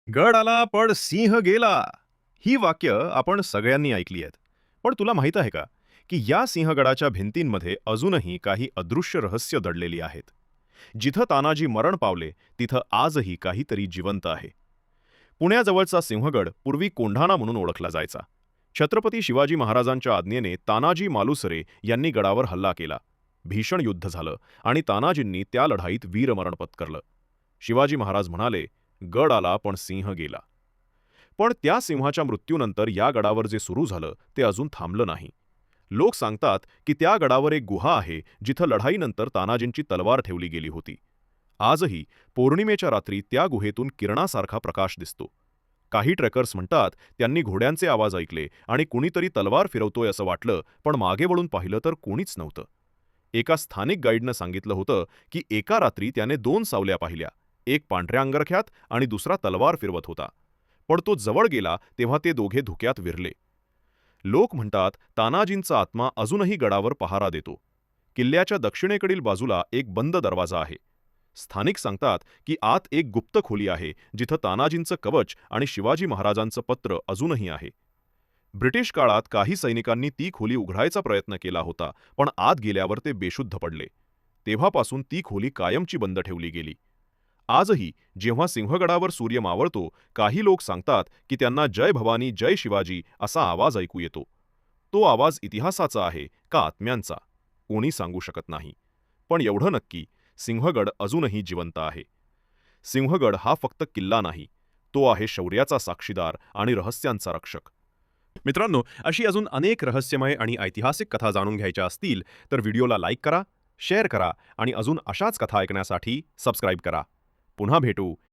गड आला पण सिंह गेला. ही वाक्य आपण सगळ्यांनी ऐकली आहेत. पण तुला माहीत आहे का, की या सिंहगडाच्या भिंतींमध्ये अजूनही काही अदृश्य रहस्य दडलेली आहेत. जिथं तानाजी मरण पावले, तिथं आजही काहीतरी जिवंत आहे. पुण्याजवळचा सिंहगड पूर्वी कोंढाणा म्हणून ओळखला जायचा. छत्रपती शिवाजी महाराजांच्या आज्ञेने तानाजी मालुसरे यांनी गडावर हल्ला केला. भीषण युद्ध झालं आणि तानाजींनी त्या लढाईत वीरमरण पत्करलं. शिवाजी महाराज म्हणाले, गड आला पण सिंह गेला. पण त्या सिंहाच्या मृत्यूनंतर या गडावर जे सुरू झालं ते अजून थांबलं नाही. लोक सांगतात की त्या गडावर एक गुहा आहे जिथं लढाईनंतर तानाजींची तलवार ठेवली गेली होती. आजही पौर्णिमेच्या रात्री त्या गुहेतून किरणासारखा प्रकाश दिसतो. काही ट्रेकर्स म्हणतात त्यांनी घोड्यांचे आवाज ऐकले आणि कुणीतरी तलवार फिरवतोय असं वाटलं, पण मागे वळून पाहिलं तर कोणीच नव्हतं. एका स्थानिक गाईडनं सांगितलं होतं की एका रात्री त्याने 2 सावल्या पाहिल्या, एक पांढऱ्या अंगरख्यात आणि दुसरा तलवार फिरवत होता. पण तो जवळ गेला तेव्हा ते दोघे धुक्यात विरले. लोक म्हणतात तानाजींचा आत्मा अजूनही गडावर पहारा देतो. किल्ल्याच्या दक्षिणेकडील बाजूला एक बंद दरवाजा आहे. स्थानिक सांगतात की आत एक गुप्त खोली आहे जिथं तानाजींचं कवच आणि शिवाजी महाराजांचं पत्र अजूनही आहे. ब्रिटिश काळात काही सैनिकांनी ती खोली उघडायचा प्रयत्न केला होता, पण आत गेल्यावर ते बेशुद्ध पडले. तेव्हापासून ती खोली कायमची बंद ठेवली गेली. आजही जेव्हा सिंहगडावर सूर्य मावळतो, काही लोक सांगतात की त्यांना जय भवानी जय शिवाजी असा आवाज ऐकू येतो. तो आवाज इतिहासाचा आहे का आत्म्यांचा, कोणी सांगू शकत नाही. पण एवढं नक्की, सिंहगड अजूनही जिवंत आहे. सिंहगड हा फक्त किल्ला नाही, तो आहे शौर्याचा साक्षीदार आणि रहस्यांचा रक्षक. मित्रांनो, अशी अजून अनेक रहस्यमय आणि ऐतिहासिक कथा जाणून घ्यायच्या असतील तर व्हिडिओला लाईक करा, शेअर करा आणि अजून अशाच कथा ऐकण्यासाठी सबस्क्राईब करा. पुन्हा भेटू